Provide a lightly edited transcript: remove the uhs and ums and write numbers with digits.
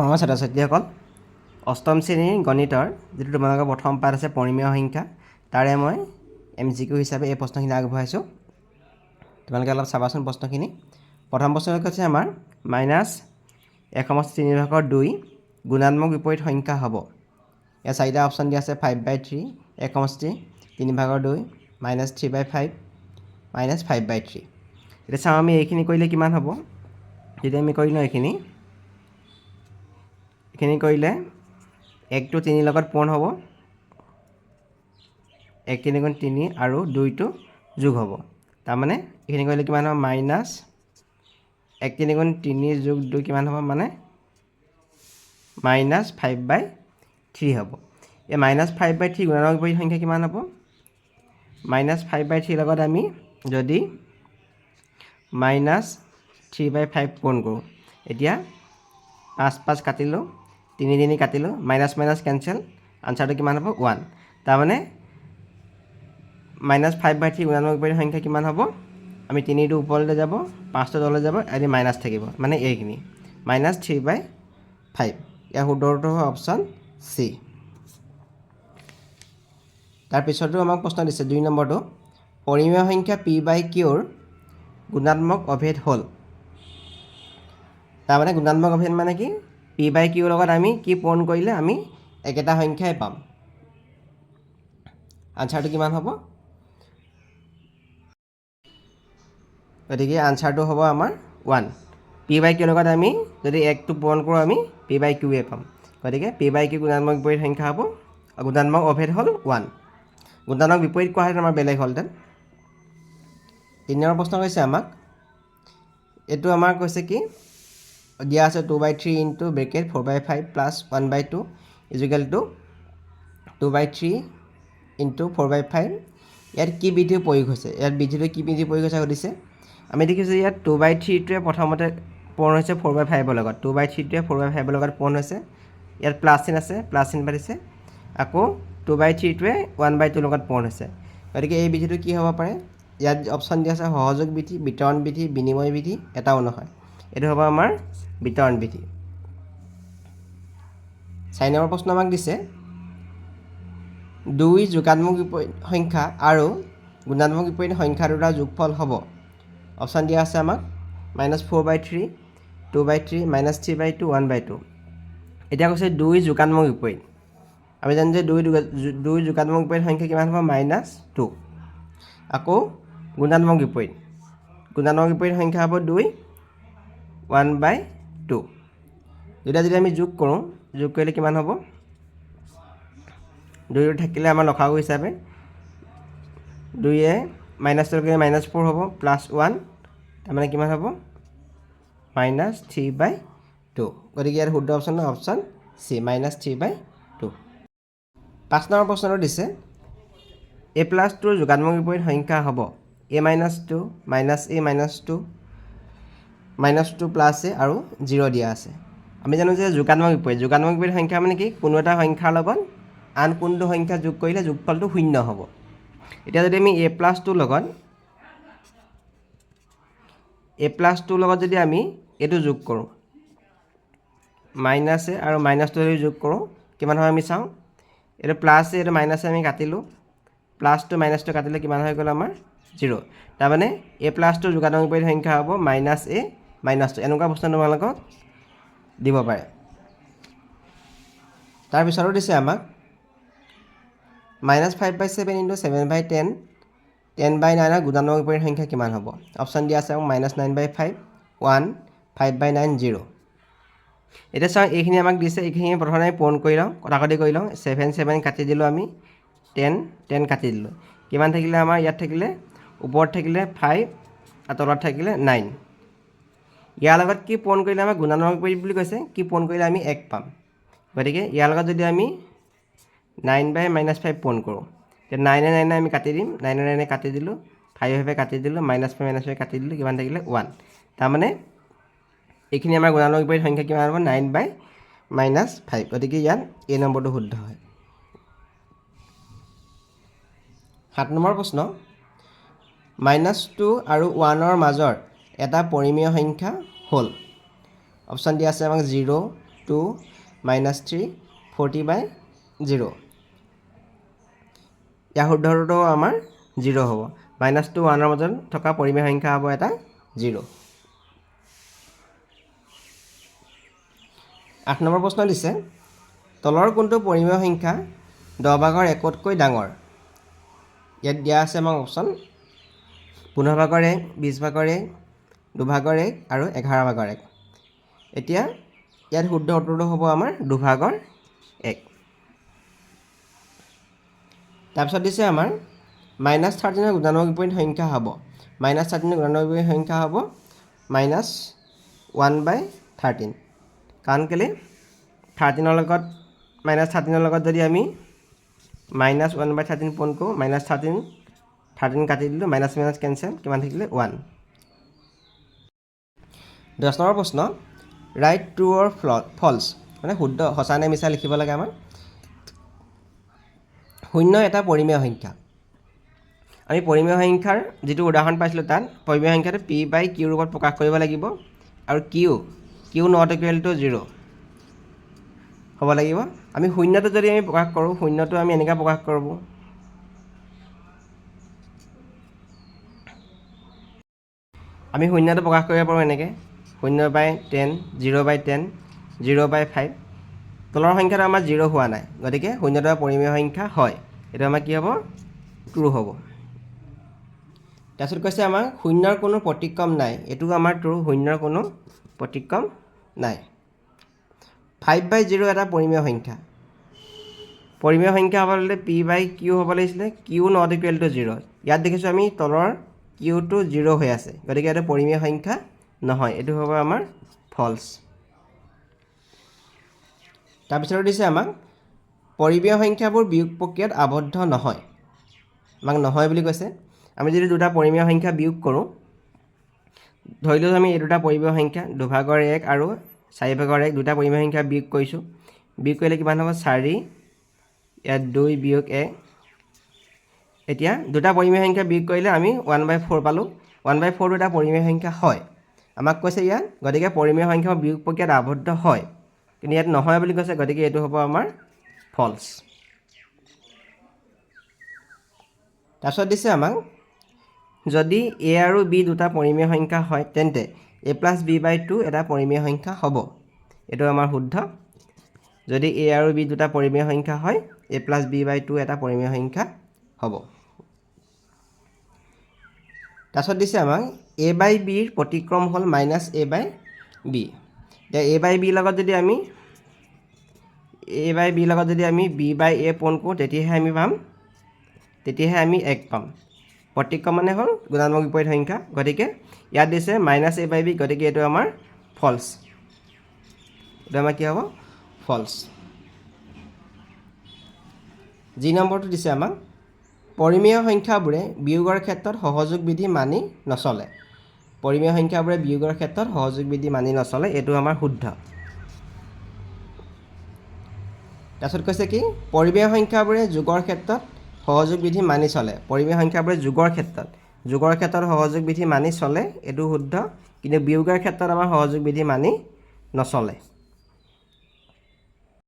আমাৰ ছাত্ৰ ছাত্ৰীসকল অষ্টম শ্ৰেণীৰ গণিতৰ যিটো তোমালোকৰ প্ৰথম পাঠ আছে পৰিমেয় সংখ্যা তাৰে মই MCQ হিচাপে এই প্ৰশ্নখিনি আগবঢ়াইছোঁ তোমালোকে অলপ চাবাচোন প্ৰশ্নখিনি প্ৰথম প্ৰশ্নটো হৈছে আমাৰ -1/3/2 গুণাত্মক বিপৰীত সংখ্যা হ'ব ইয়াৰ চাৰিটা অপশ্যন দিয়া আছে 5/3 1/3/2 -3/5 -5/3 এতিয়া চাওঁ আমি এইখিনি কৰিলে কিমান হ'ব যদি আমি কৰি লওঁ এইখিনি কৰিলে 1টো 3 লগত পূৰণ হ'ব 1 3 গুণ 3 আৰু 2টো যোগ হ'ব তাৰমানে এইখিনি কৰিলে কিমান হ'ব -1 3 গুণ 3 যোগ 2 কিমান হ'ব মানে -5/3 হ'ব এই -5/3 গুণাত্মক বিপৰীত সংখ্যা কিমান হ'ব -5/3 লগত আমি যদি -3/5 পূৰণ কৰোঁ এতিয়া 5 5 কাটিলোঁ 3 3 কাটিলোঁ মাইনাছ মাইনাছ কেঞ্চেল আনচাৰটো কিমান হ'ব 1 তাৰমানে -5/3 গুণাত্মক বিপৰীত সংখ্যা কিমান হ'ব আমি 3টো ওপৰলৈ যাব 5টো তললৈ যাব আৰু মাইনাছ থাকিব মানে এইখিনি -3/5 ইয়াৰ শুদ্ধটো হ'ব অপশ্যন চি তাৰপিছতো আমাক প্ৰশ্ন দিছে 2 নম্বৰটো পৰিমেয় সংখ্যা p/qৰ গুণাত্মক অভেদ হ'ল তাৰমানে গুণাত্মক অভেদ মানে কি p/q লগত আমি কি পূৰণ কৰিলে আমি একেটা সংখ্যাই পাম আনচাৰটো কিমান হ'ব গতিকে আনচাৰটো হ'ব আমাৰ 1 p/q লগত আমি যদি 1টো পূৰণ কৰোঁ আমি p/q পাম গতিকে p/q গুণাত্মক বিপৰীত সংখ্যা হ'ব গুণাত্মক অভেদ হ'ল 1 গুণাত্মক বিপৰীত কোৱা হ'লে আমাৰ বেলেগ হ'লহেঁতেন 3 নম্বৰ প্ৰশ্ন কৈছে আমাক এইটো আমাৰ কৈছে কি দিয়া আছে 2/3 into bracket 4/5 plus 1/2 equal to 2/3 into 4/5 ইয়াত কি বিধি প্ৰয়োগ হৈছে ইয়াত বিধিটো কি বিধি প্ৰয়োগ হৈছে সুধিছে আমি দেখিছোঁ ইয়াত 2/3টোৱে প্ৰথমতে পূৰণ হৈছে 4/5ৰ লগত 2/3টোৱে 4/5ৰ লগত পূৰণ হৈছে ইয়াত প্লাছ চিন আছে প্লাছ চিন পাতিছে আকৌ 2/3টোৱে 1/2ৰ লগত পূৰণ হৈছে গতিকে এই বিধিটো কি হ'ব পাৰে ইয়াত অপশ্যন দিয়া আছে সহযোগ বিধি বিতৰণ বিধি বিনিময় বিধি এটাও নহয় এইটো হ'ব আমাৰ বিতৰণ বিধি 4 নম্বৰ প্ৰশ্ন আমাক দিছে 2 যোগাত্মক বিপৰীত সংখ্যা আৰু গুণাত্মক বিপৰীত সংখ্যা দুটাৰ যোগফল হ'ব অপশ্যন দিয়া আছে আমাক -4/3 2/3 -3/2 1/2 এতিয়া কৈছে 2 যোগাত্মক বিপৰীত আমি জানো যে 2 যোগাত্মক বিপৰীত সংখ্যা কিমান হ'ব -2 আকৌ গুণাত্মক বিপৰীত সংখ্যা হ'ব 2 1/2 দুটা যদি আমি যোগ কৰোঁ যোগ কৰিলে কিমান হ'ব 2 থাকিলে আমাৰ লসাগু হিচাপে 2য়ে -12 কৰিলে -4 হ'ব +1 তাৰমানে কিমান হ'ব -3/2 গতিকে ইয়াৰ শুদ্ধ অপশ্যন অপশ্যন চি -3/2 5 নম্বৰ প্ৰশ্নটো দিছে a+2 যোগাত্মক বিপৰীত সংখ্যা হ'ব a-2 -a-2 -2 + a আৰু 0 দিয়া আছে আমি জানো যে যোগাত্মক বিপৰীত সংখ্যা মানে কি কোনো এটা সংখ্যাৰ লগত আন কোনটো সংখ্যা যোগ কৰিলে যোগফলটো 0 হ'ব এতিয়া যদি আমি a+2 লগত যদি আমি এইটো যোগ কৰোঁ -a আৰু -2 যদি যোগ কৰোঁ কিমান হয় আমি চাওঁ এইটো প্লাছ এইটো মাইনাছ আমি কাটিলোঁ +2 -2 কাটিলে কিমান হৈ গ'ল আমাৰ 0 তাৰমানে a+2 যোগাত্মক বিপৰীত সংখ্যা হ'ব -a -2 এনেকুৱা প্ৰশ্ন তোমালোকক দিব পাৰে তাৰপিছতো দিছে আমাক -5/7 × 7/10 10/9 গুণাত্মক বিপৰীত সংখ্যা কিমান হ'ব অপশ্যন দিয়া আছে -9/5 1 5/9 0 এতিয়া চাওঁ এইখিনি আমাক দিছে এইখিনি প্ৰথমে পূৰণ কৰি লওঁ কটাকটি কৰি লওঁ 7 7 কাটি দিলোঁ আমি 10 10 কাটি দিলোঁ কিমান থাকিলে আমাৰ ইয়াত থাকিলে ওপৰত থাকিলে 5 আৰু তলত থাকিলে 9 ইয়াৰ লগত কি পূৰণ কৰিলে আমাৰ গুণাত্মক বিপৰীত বুলি কৈছে কি পূৰণ কৰিলে আমি 1 পাম গতিকে ইয়াৰ লগত যদি আমি 9/-5 পূৰণ কৰোঁ তেতিয়া 9 আমি কাটি দিম 9 কাটি দিলোঁ 5 কাটি দিলোঁ -5 কাটি দিলোঁ কিমান থাকিলে 1 তাৰমানে এইখিনি আমাৰ গুণাত্মক বিপৰীত সংখ্যা কিমান হ'ব 9/-5 গতিকে ইয়াত a নম্বৰটো শুদ্ধ হয় 7 নম্বৰ প্ৰশ্ন -2 আৰু 1ৰ মাজৰ এটা পৰিমেয় সংখ্যা হ'ল অপশ্যন দিয়া আছে আমাক 0 2 -3 40/0 ইয়াৰ শুদ্ধটো আমাৰ 0 হ'ব -2 1ৰ মাজত থকা পৰিমেয় সংখ্যা হ'ব এটা 0 8 নম্বৰ প্ৰশ্ন দিছে তলৰ কোনটো পৰিমেয় সংখ্যা 10/1তকৈ ডাঙৰ ইয়াত দিয়া আছে আমাৰ অপশ্যন 15/1 20/1 2/1 আৰু 11/1 এতিয়া ইয়াত শুদ্ধ উত্তৰটো হ'ব আমাৰ 2/1 তাৰপিছত দিছে আমাৰ -13ৰ গুণাত্মক বিপৰীত সংখ্যা হ'ব -13ৰ গুণাত্মক বিপৰীত সংখ্যা হ'ব -1/13 কাৰণ কেলে 13ৰ লগত -13ৰ লগত যদি আমি -1/13 পূৰণ কৰোঁ -13 কাটি দিলোঁ মাইনাছ মাইনাছ কেঞ্চেল কিমান থাকিলে 1 10 নম্বৰ প্ৰশ্ন ৰাইট ট্ৰু অৰ ফলছ মানে শুদ্ধ সঁচা নে মিছা লিখিব লাগে আমাৰ 0 এটা পৰিমেয় সংখ্যা আমি পৰিমেয় সংখ্যাৰ যিটো উদাহৰণ পাইছিলোঁ তাত পৰিমেয় সংখ্যাটো p/q ৰূপত প্ৰকাশ কৰিব লাগিব আৰু q not equal to 0 হ'ব লাগিব আমি 0টো যদি আমি প্ৰকাশ কৰোঁ 0টো আমি এনেকৈ প্ৰকাশ কৰোঁ আমি 0টো প্ৰকাশ কৰিব পাৰোঁ এনেকৈ 0/10 0/10 0/5 তলৰ সংখ্যাটো আমাৰ 0 হোৱা নাই গতিকে 0টো এটা পৰিমেয় সংখ্যা হয় এইটো আমাৰ কি হ'ব ট্ৰু হ'ব তাৰপিছত কৈছে আমাৰ 0ৰ কোনো প্ৰতিক্ৰম নাই এইটো আমাৰ ট্ৰু 0ৰ কোনো প্ৰতিক্ৰম নাই 5/0 এটা পৰিমেয় সংখ্যা হ'ব হ'লে p/q হ'ব লাগিছিলে q not equal to 0 ইয়াত দেখিছোঁ আমি তলৰ qটো 0 হৈ আছে গতিকে এইটো পৰিমেয় সংখ্যা নহয় এইটো হ'ব আমাৰ ফলছ তাৰপিছত দিছে আমাক পৰিমেয় সংখ্যাবোৰ বিয়োগ প্ৰক্ৰিয়াত আবদ্ধ নহয় আমাক নহয় বুলি কৈছে আমি যদি দুটা পৰিমেয় সংখ্যা বিয়োগ কৰোঁ ধৰিলোঁ আমি এই দুটা পৰিমেয় সংখ্যা 2/1 আৰু 4/1 দুটা পৰিমেয় সংখ্যা বিয়োগ কৰিছোঁ বিয়োগ কৰিলে কিমান হ'ব 4 ইয়াত 2 বিয়োগ 1 এতিয়া দুটা পৰিমেয় সংখ্যা বিয়োগ কৰিলে আমি 1/4 পালোঁ 1/4 এটা পৰিমেয় সংখ্যা হয় আমাক কৈছে ইয়াত গতিকে পৰিমেয় সংখ্যা বিয়োগ প্ৰক্ৰিয়াত আবদ্ধ হয় কিন্তু ইয়াত নহয় বুলি কৈছে গতিকে এইটো হ'ব আমাৰ ফলছ তাৰপিছত দিছে আমাক যদি a আৰু b দুটা পৰিমেয় সংখ্যা হয় তেন্তে a + b/2 এটা পৰিমেয় সংখ্যা হ'ব এইটো আমাৰ শুদ্ধ যদি a আৰু b দুটা পৰিমেয় সংখ্যা হয় a + b/2 এটা পৰিমেয় সংখ্যা হ'ব তাৰপিছত দিছে আমাক a/b ৰ প্ৰতিক্ৰম হ'ল -a/b এতিয়া a/b লগত যদি আমি b/a পূৰণ কৰোঁ তেতিয়াহে আমি 1 পাম প্ৰতিক্ৰম মানে হ'ল গুণাত্মক বিপৰীত সংখ্যা গতিকে ইয়াত দিছে -a/b গতিকে এইটো আমাৰ ফলছ এইটো আমাৰ কি হ'ব ফলছ যি নম্বৰটো দিছে আমাক পৰিমেয় সংখ্যাবোৰে বিয়োগৰ ক্ষেত্ৰত সহযোগ বিধি মানি নচলে এইটো আমাৰ শুদ্ধ তাৰপিছত কৈছে কি পৰিমেয় সংখ্যাবোৰে যোগৰ ক্ষেত্ৰত সহযোগ বিধি মানি চলে পৰিমেয় সংখ্যাবোৰে যোগৰ ক্ষেত্ৰত সহযোগ বিধি মানি চলে এইটো শুদ্ধ কিন্তু বিয়োগৰ ক্ষেত্ৰত আমাৰ সহযোগ বিধি মানি নচলে